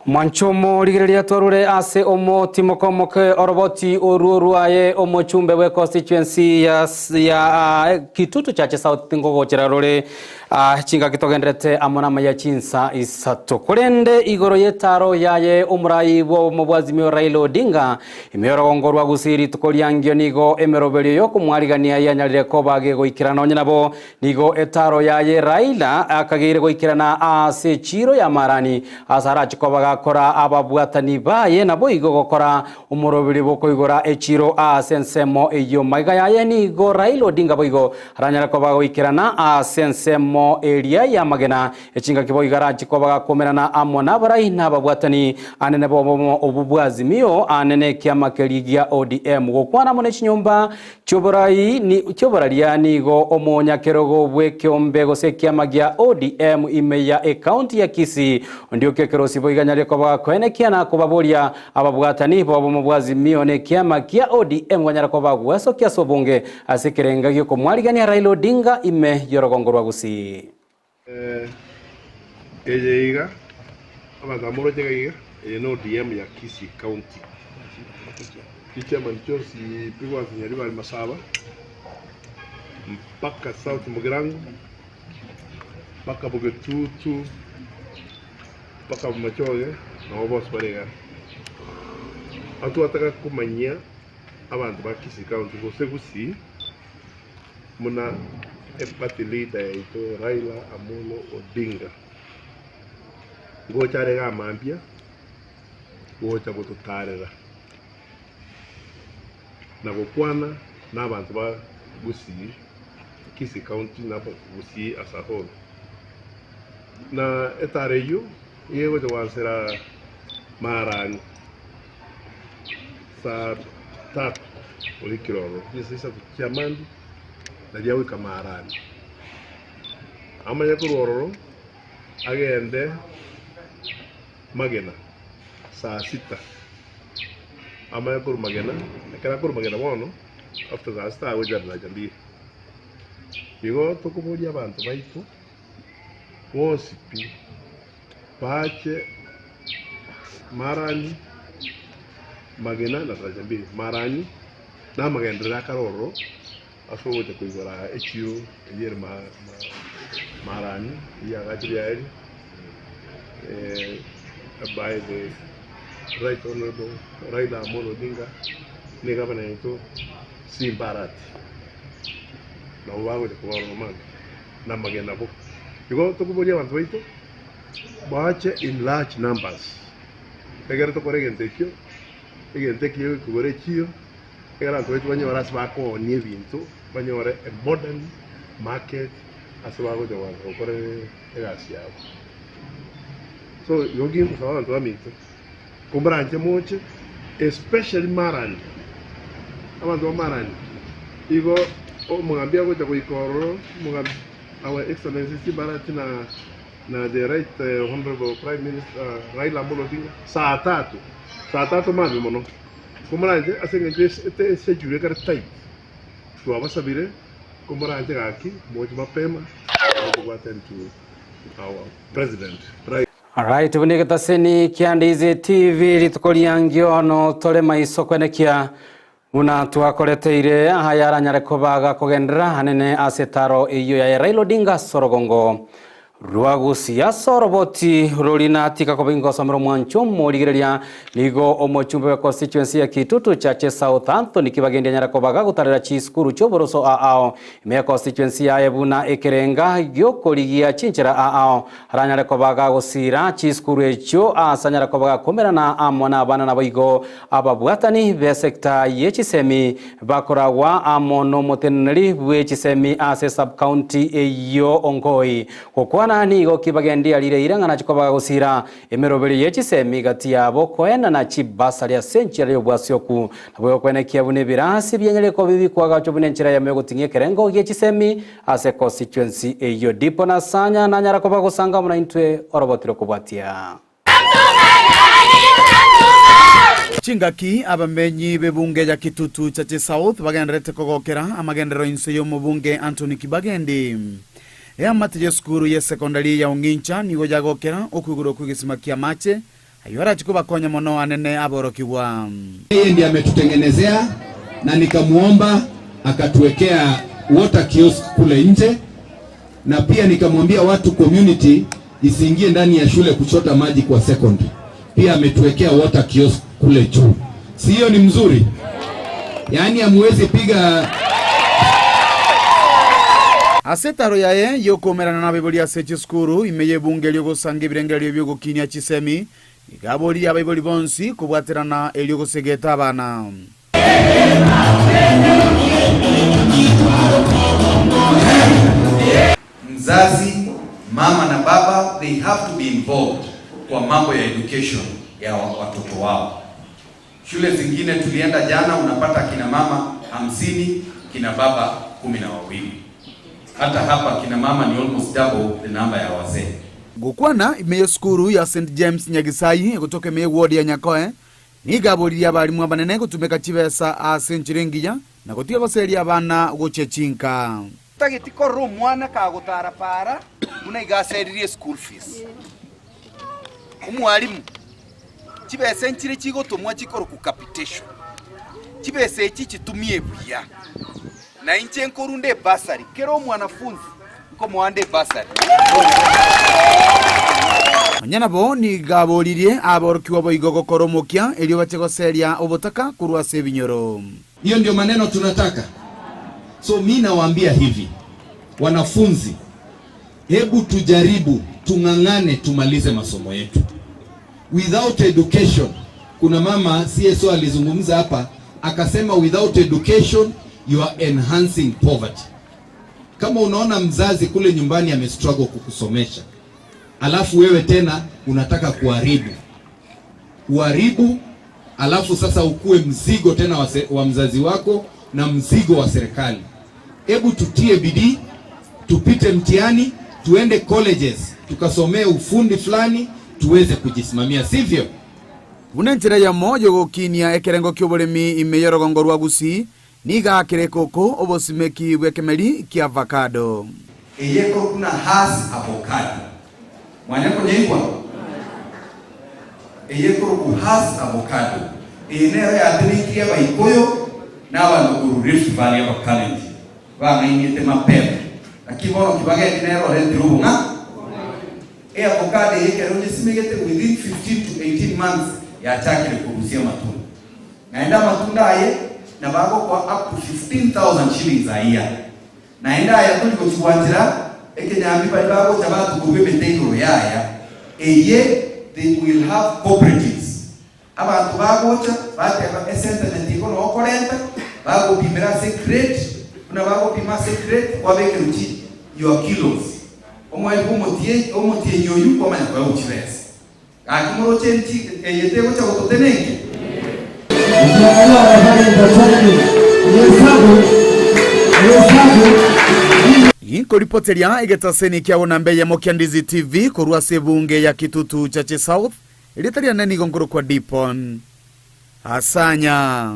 Mwanchomo ligereria twarure ase omo timokomoke oroboti oruruaye omo chumbe we constituency ya Kitutu chache South Ngogo chirarore chinga kitogendrete amona maya chinsa isato kurende igoro yetaro yaye omurai bo mubwazimio Raila Odinga imeorongorwa gusiri tukoliangio nigo emeroberio yoko mwarigania yanyalire kobage goikirana onyinabo nigo etaro yaye Raila akagire goikirana ase chiro ya marani asara chikobaga kora ababwatani baye nabo igo gokora umurobiri boko igora echiro asensemo eyo maiga yaye nigo Raila Odinga boigo aranyara kobaga goikirana asensemo area ya magena echinga kibo igara chikobaga komerana amona barai nababwatani anene bobo obubwazimio anene kiama keligia ODM gokwana mone chinyumba choborai ni choboralia nigo omonya kerogo bwe kyombego se kiama gia ODM imeya account ya Kisii ndio kekerosi boiganyale kobaga kwenekiana kobaboria ababwatani bobo mubwazimio ne kiama kia ODM gwanyara kobaga weso kia sobunge asekerengagio ko mwarigania Raila Odinga ime yorogongorwa gusi Ejeiga abazamuro jegaiga no DM ya Kisii County kicha manchosi pigwa senyari bali masaba mpaka South Mugirango mpaka Bugetutu mpaka Machoge na boss barega atu ataka kumanya abantu ba Kisii County gose gusi muna party leader ito Raila Amolo Odinga gocha rega mambia gocha gututarera na gukwana n'abantu ba Gusii Kisii County na Gusii as a whole na etareyo yego jawansera marani sa tap ulikiroro yesisa kuchamandi na jawi kamarani amanya kurororo agende magena saa 6 amanya kuru magena nekana kuru magena bono after saa 6 awejarra jambi yigo tukuburia abantu baitu wosipi pache marani magena na rajambi marani na magendera karoro aso te kuigora echiro yer marani ya gajriari by the right honorable Raila Amolo Odinga ni gavana yetu Simbarati na uwago te kuwa romano na magenda bo because tukubolia abantu baitu bache in large numbers egera to korege ntekyo egentekyo kubore chiyo egera abantu baitu banyora sibako ni ebintu banyore a modern market asibago de wantu okore egasi yabo so yogi msawa abantu bamite kumbranje moche especially marani abantu ba marani igo omugambia gocha kuikoro mugambia our excellency Simbarati na na the right honorable prime minister Raila Amolo Odinga saa tatu mavi mono kumuranje asenge se jure kar tai tu abasabire kumuranje gaki moja mapema kwa tentu our president right. Alright, bunike taseni Kiandizi TV ritukoriangio no tole maiso kwenekia una twakoreteire hayara nyarekobaga kugendera hanene asetaro iyo ya Raila Odinga Sorogongo Ruagusia soroboti rulina tika kobingo samro mwancho morigereria ligo omochumbe wa constituency ya Kitutu chache South Anthony kibagende nyarakobaga gutarira chiskuru choboroso aao me constituency ya Ebuna ekerenga gyokoligia chinchera aao haranyarakobaga gusira chiskuru echo asanyarakobaga komerana amwana abana naboigo ababwatani be sector yechisemi bakoragwa amono moteneri bwechisemi ase sub county eyo Ongoi kokwana nigo kibagendi alire irangana chikobaga gusira emeroberi yechisemi gati yabo koena na chibasa ya century obwasioku nabwo kwenekia bune birasi byenyereko bibi kwaga chobune nchira ya gutingie kerengo yechisemi ase constituency eyo dipo na sanya na nyarakobaga gusanga muna intwe orobotiro kubwatia Chingaki abamenyi bebunge ya Kitutu chache South bagenderete kogokera amagendero inse yo mubunge Anthony Kibagendi ya matije skuru ya sekondari ya Ungincha nigo jagokera okuguro kugisima kia mache ayora chikuba konya mono anene aborokiwa. Yeye ndiye ametutengenezea na nikamuomba akatuwekea water kiosk kule nje, na pia nikamwambia watu community isiingie ndani ya shule kuchota maji kwa secondary. Pia ametuwekea water kiosk kule juu. Si hiyo ni mzuri? Yaani hamwezi piga asetaro yae yokomerana na biboli aseche skuru imeye bunge lyo gusanga ibirengero byo gukinya chisemi igaboli abiboli bonsi kubwaterana elyo gusegeta abana. Mzazi, mama na baba, they have to be involved kwa mambo ya education ya watoto wao. Shule zingine tulienda jana unapata kina mama 50, kina baba 12. Hata hapa kina mama ni almost double the number ya wazee. Gukwana imeyo skuru ya St James Nyagisayi kutoka meyo ward ya Nyakoe ni gaboli ya bali mwabanene kutumeka chibesa a senchirengiya na kutia baseli abana guchechinka. Tagitiko rumwana ka gutara para una igaseririe school fees. Umwalimu chibesa enchire chigo tumwa chikoro ku capitation. Chibesa echi chitumie buya. Na inche nkorunde basari kero mwanafunzi ko mwande basari. Manyana bo ni gabolirie aborokiwa boigogo koromokia elio bachegoseria obotaka kurwa sebinyoro. Hiyo ndio maneno tunataka. So mimi nawaambia hivi, wanafunzi, hebu tujaribu tungangane tumalize masomo yetu. Without education, kuna mama CSO alizungumza hapa akasema without education you are enhancing poverty. Kama unaona mzazi kule nyumbani amestruggle kukusomesha, alafu wewe tena unataka kuharibu, alafu sasa ukue mzigo tena wa mzazi wako na mzigo wa serikali. Hebu tutie bidii, tupite mtihani, tuende colleges, tukasomee ufundi fulani, tuweze kujisimamia, sivyo? Unenchira ya mojo gokinia ekerengo kyobolemi imeyorogongo rwagusi niga kirekoko obosimeki bwekemeli ki avocado. Eyeko kuna has avocado. Mwanyako nyingwa? Eyeko ku has avocado. Enero ya atinikia baikoyo na wanuguru Rift Valley of Kalenti. Wa ngaini mapema. Akibono kibage dinero rendirubunga. Avocado yeke ronye simegete within 15 to 18 months ya chakile kurusia matunda. Naenda matunda aye na bago kwa up to 15,000 shillings a year. Naenda ya kuliko chuwanjira eke nyambi bago chabatu kubebe tengro yaya. Eye they will have cooperatives. Abantu bago cha bate ya esenta netiko no okorenta bago pimera secret kuna bago pima secret kwa beke ruchi your kilos. Omotie nyoyu kwa manya kwa uchivesi. Akimuro chenti eyete gocha gototenenge. koripoteria igetaseni kia onambe ya Mokiandizi TV korua sebunge ya Kitutu Chache South ilitaria neni gongoro kwa Dipon Asanya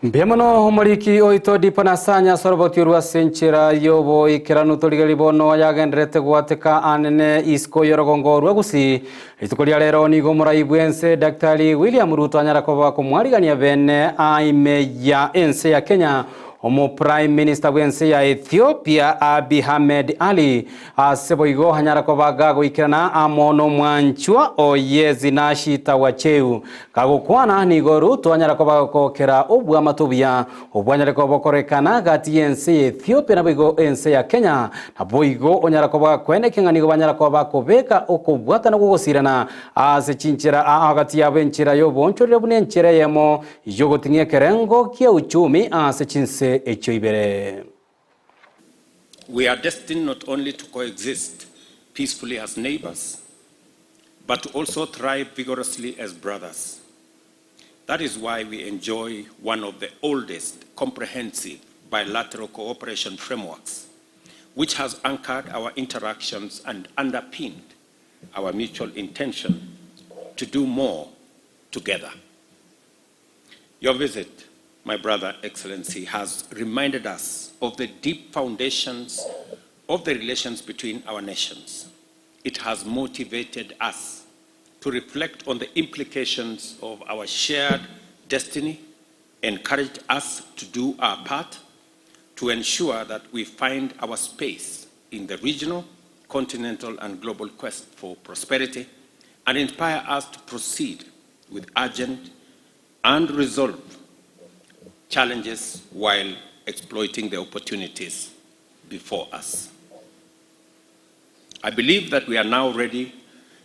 Mbemono omoriki oito Dipon Asanya sorobotiurwa senchera yobo ikiranu torigari bono yagendrete gwateka anene isko yorogongo rwagusi itukoria rero nigo muraibwense Daktari William Ruto anyarakoba kumwarigania bene aime ya ense ya Kenya Omo Prime Minister wense ya Ethiopia Abiy Ahmed Ali aseboigo hanyarakoba gago ikirana amono mwanchwa oyezi nashita wacheu kagukwana nigo Ruto anyarakoba kokera obwa matubia obwanyarakoba korekana gati ense Ethiopia nabigo ense ya Kenya naboigo onyarakoba kwene kinganigo banyarakoba kobeka okobwata no gugosirana asechinchira agati ya benchira yo bonchorire bunenchira yemo yogotinye kerengo kia uchumi asechinse We are destined not only to coexist peacefully as neighbors, but to also thrive vigorously as brothers. That is why we enjoy one of the oldest comprehensive bilateral cooperation frameworks, which has anchored our interactions and underpinned our mutual intention to do more together. Your visit, my brother, Excellency, has reminded us of the deep foundations of the relations between our nations. It has motivated us to reflect on the implications of our shared destiny, encouraged us to do our part to ensure that we find our space in the regional, continental, and global quest for prosperity, and inspire us to proceed with urgent and resolved challenges while exploiting the opportunities before us. I believe that we are now ready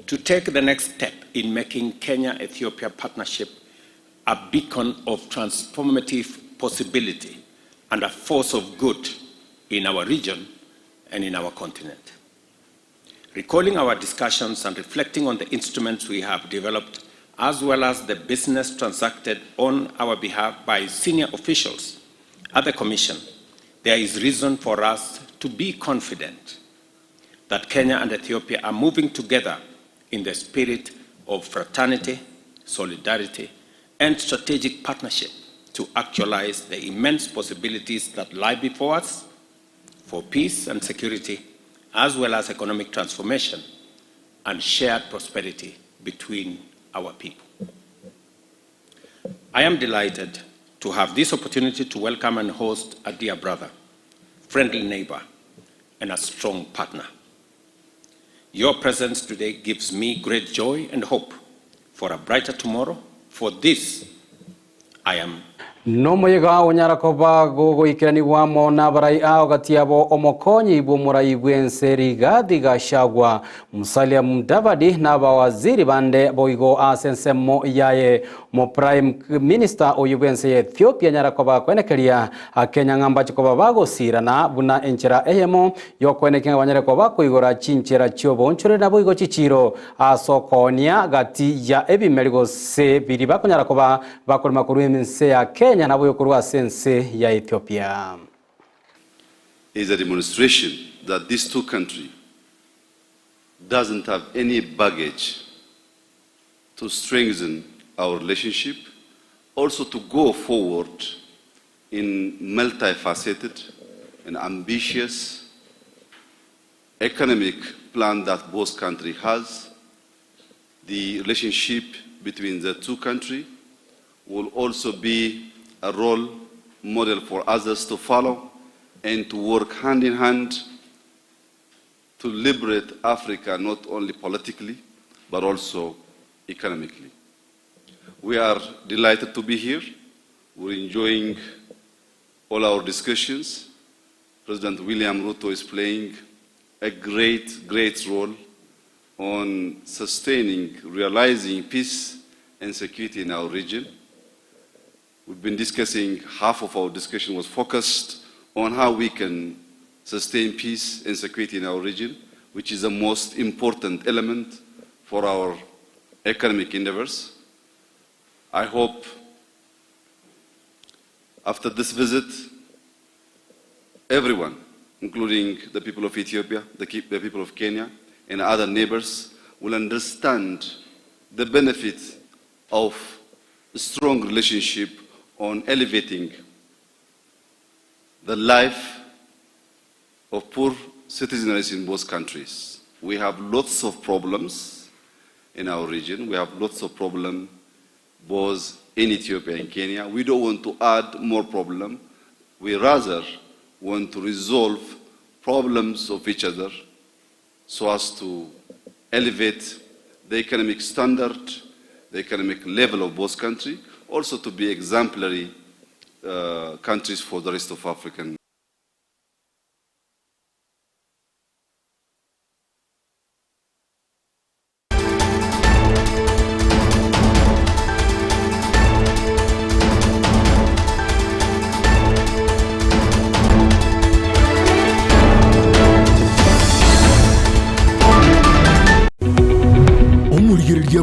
to take the next step in making Kenya-Ethiopia partnership a beacon of transformative possibility and a force of good in our region and in our continent. Recalling our discussions and reflecting on the instruments we have developed as well as the business transacted on our behalf by senior officials at the Commission, there is reason for us to be confident that Kenya and Ethiopia are moving together in the spirit of fraternity, solidarity, and strategic partnership to actualize the immense possibilities that lie before us for peace and security, as well as economic transformation and shared prosperity between our people. I am delighted to have this opportunity to welcome and host a dear brother, friendly neighbor, and a strong partner. Your presence today gives me great joy and hope for a brighter tomorrow. For this, I am no moyega onyarakoba gogo ikirani wa mona barai ao gatiabo omokonyi ibu murai bwenseri gadi gashagwa Musalia Mudavadi na bawaziri bande boigo asensemo yaye mo prime minister oyubwense Ethiopia nyarakoba kwenekeria Kenya ngamba chikoba bago sirana buna enchera ehemo yokwenekenya wanyarekoba koigora chinchera chiobo nchore na boigo chichiro asokonia gati ya ebimeligo se biriba konyarakoba bakolma kurumense ya Kenya na boyokurwa sense ya Ethiopia is a demonstration that these two countries doesn't have any baggage to strengthen our relationship, also to go forward in multifaceted and ambitious economic plan that both countries has. The relationship between the two countries will also be a role model for others to follow and to work hand in hand to liberate Africa, not only politically, but also economically. We are delighted to be here. We're enjoying all our discussions. President William Ruto is playing a great role on sustaining, realizing peace and security in our region. We've been discussing, half of our discussion was focused on how we can sustain peace and security in our region, which is the most important element for our economic endeavors. I hope after this visit, everyone including the people of Ethiopia, the people of Kenya, and other neighbors, will understand the benefit of a strong relationship on elevating the life of poor citizens in both countries. We have lots of problems in our region. We have lots of problems both in Ethiopia and Kenya. We don't want to add more problems. We rather want to resolve problems of each other so as to elevate the economic standard, the economic level of both countries, also to be exemplary countries for the rest of African.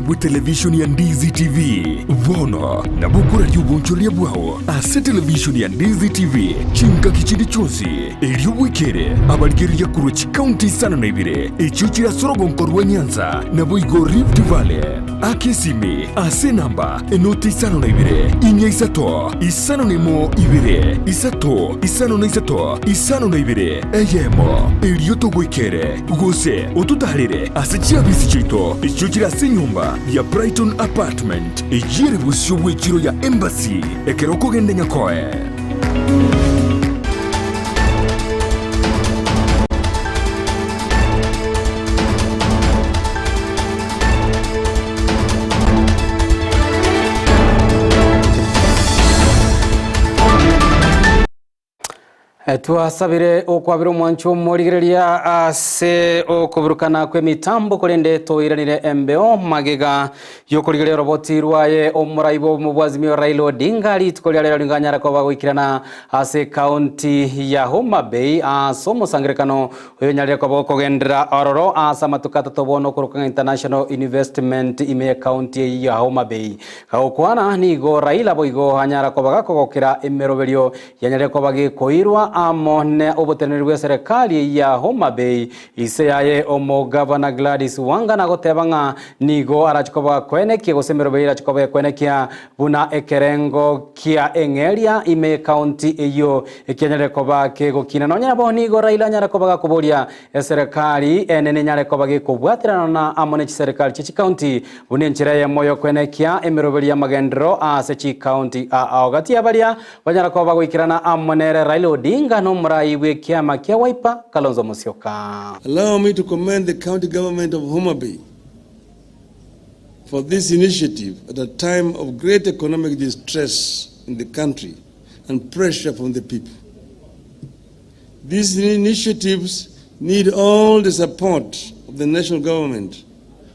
Bwa television ya Ndizi TV vono na bukura ry'ubuncholia bwao ase television ya Ndizi TV chinga kichindi chonsi elio wikere abarigeri kuru county sana na ibire echo chira sorogonko rwa Nyanza na boigo Rift Valley akesimi ase namba enoti sana na ibire inya isato isano nemo ibire isato isano na isato isano na ibire eyemo elio to wikere gose otutalire ase chiabisi chito echo chira senyumba ya Brighton Apartment ejire busyo bw'ekiro ya Embassy ekeroko gende nyakoe. Twasabire okwabira omwancho morigereria ase okuburukana kwe mitambo kurende toiranire embeo magega yokorigeria roboti rwaye omuraibo mubwazimio Raila Odinga litkoria lero linganyara kwa gwikirana ase county ya Homa Bay asomo sangrekano oyonyarira kwa kogendera ororo asa matukata tobono kurukanga international investment ime county ya Homa Bay kaokwana nigo Raila boigo hanyara kwa bagakogokera emeroberio yanyarira kwa bagikoirwa amone oboteneri bwa serikali ya Homa Bay iseyaye omugavana Gladys Wanga na gotebanga nigo arachikoba kwenekia gosemero beira chikoba kwenekia buna ekerengo kia engeria ime county eyo ekenyere koba kego kina nonya bo nigo Raila nyara koba kuboria serikali enene nyare koba gekobwatirana na amone serikali chichi county bune nchiraye moyo kwenekia emeroberia magendro asechi county agati abaria banyara koba gwikirana amonere Raila Odinga no murai we kiama kia Wiper Kalonzo Musyoka. Allow me to commend the county government of Homa Bay for this initiative at a time of great economic distress in the country and pressure from the people. These initiatives need all the support of the national government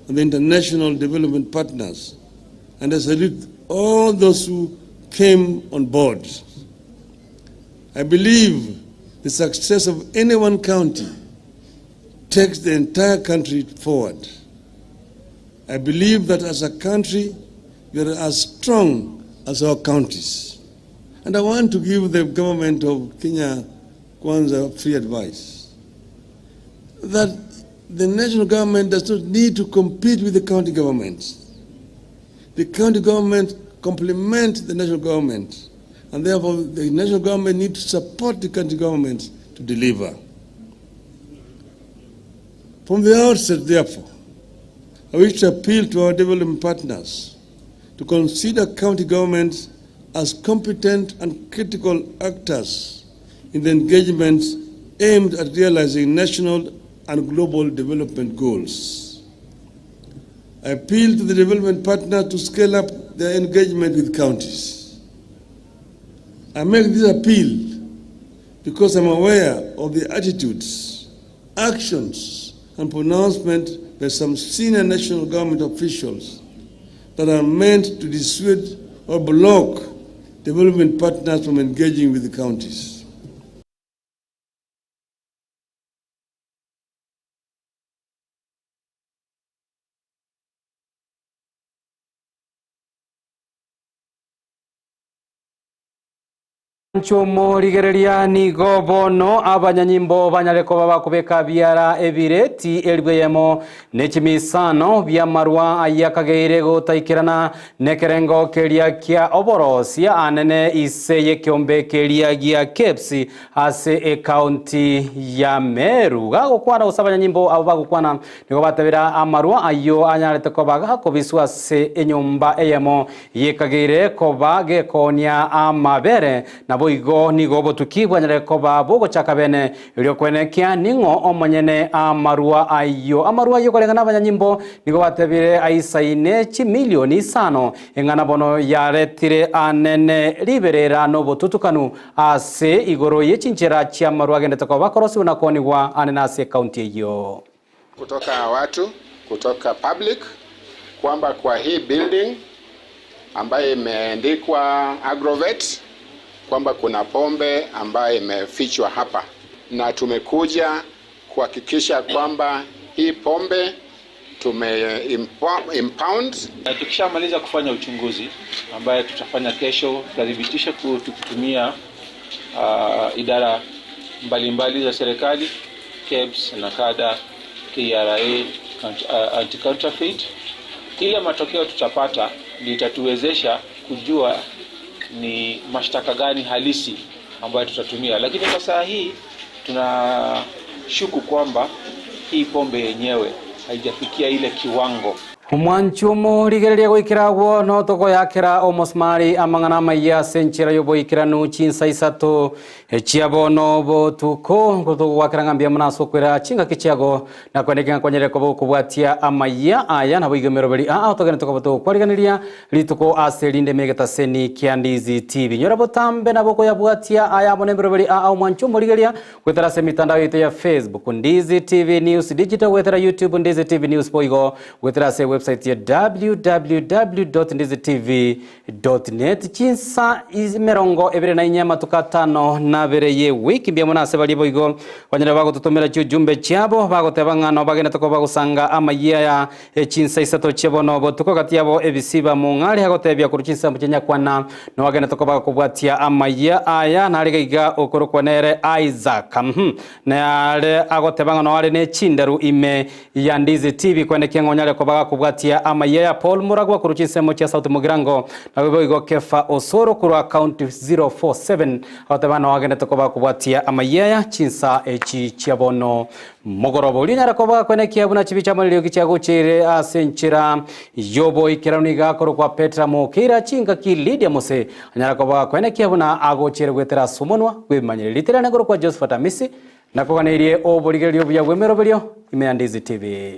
and the international development partners, and I salute all those who came on board. I believe the success of any one county takes the entire country forward. I believe that as a country, we are as strong as our counties. And I want to give the government of Kenya Kwanza free advice that the national government does not need to compete with the county governments. The county government complement the national government, and therefore the national government needs to support the county government to deliver. From the outset, therefore, I wish to appeal to our development partners to consider county governments as competent and critical actors in the engagements aimed at realizing national and global development goals. I appeal to the development partners to scale up their engagement with counties. I make this appeal because I'm aware of the attitudes, actions, and pronouncements by some senior national government officials that are meant to dissuade or block development partners from engaging with the counties. Nchumo ligereria nigo bono abanyanyimbo banyareko babakubeka byara ebireti elibweyemo nechimisano byamarwa ayakageire gutaikirana nekerengo kelia kia oborosia anene iseye kiombe kelia gia kepsi ase county ya Meru gagukwana usabanyanyimbo abo bagukwana nigo batabira amarwa ayo anyarete kobaga kobiswa se enyumba eyemo yekageire kobage konya amabere na boigo nigo botukibwa nyareko babo gochaka bene ilio kwenekia ningo omonyene amarua ayo korengana abanyanyimbo nigo batebire aisaine milioni 5 engana bono yaretire anene liberera no botutukanu ase igoro yechinchera chia marua gendete ko bakorosi unakonigwa anena ase county hiyo kutoka watu kutoka public kwamba kwa hii building ambaye imeandikwa Agrovet kwamba kuna pombe ambayo imefichwa hapa, na tumekuja kuhakikisha kwamba hii pombe impound. Tukishamaliza kufanya uchunguzi ambaye tutafanya kesho, tutadhibitisha tukitumia idara mbalimbali za serikali, KEBS, NACADA, KRA, anti-counterfeit. Ile matokeo tutapata litatuwezesha kujua ni mashtaka gani halisi ambayo tutatumia, lakini kwa saa hii tunashuku kwamba hii pombe yenyewe haijafikia ile kiwango. Umwanchumo ligereria goikiragwo no toko yakira omosmari amangana maya senchira yoboikira no chinsa isato chiabono botuko goto wakiranga mbia mnaso kwera chinga kichiago na kweneka kwanyere ko kubwatia amaya aya na boigemero bali otogene toko boto kwariganiria lituko aselinde megeta seni Kiandizi TV nyora botambe na boko yabwatia aya bonembero bali umwanchumo ligereria kwetara se mitandao yetu ya Facebook Ndizi TV News Digital wetara YouTube Ndizi TV News boigo wetara se website ya www.ndizitv.net chinsa merongo ebere na inyama tukatano na bereye wiki bya munase bali boigo wanyira bago tutomera jumbe cyabo bago tebangano bagenda toko bagusanga amayiya ya chinsa isato chebono botuko katiyabo ebisiba mu ngari hago tebya ku chinsa mukenya kwana no bagenda toko bagakubwatia amayiya aya nariga okorokwanere Isaac na ale ago tebangano ale ne chinderu ime ya Ndizi TV kwene kengonyale ko bagakubwatia amaya ya Paul Muragwa kuruchisemo cha South Mugirango na wibo Kefa Osoro kuru account 047 hotabana wagenda tokoba kubwatia amaya ya chinsa echi chiabono mogorobo linyara koba kwene kiabuna chibicha mulio kichago chire asenchira yobo ikiraniga kuru kwa Petra Mokira chinga ki Lydia Mose anyara koba kwene kiabuna ago chire gwetera sumonwa gwemanyire litirana kuru kwa Josephat Amisi na koganirie oboligerio bya gwemero belio ime Ndizi TV.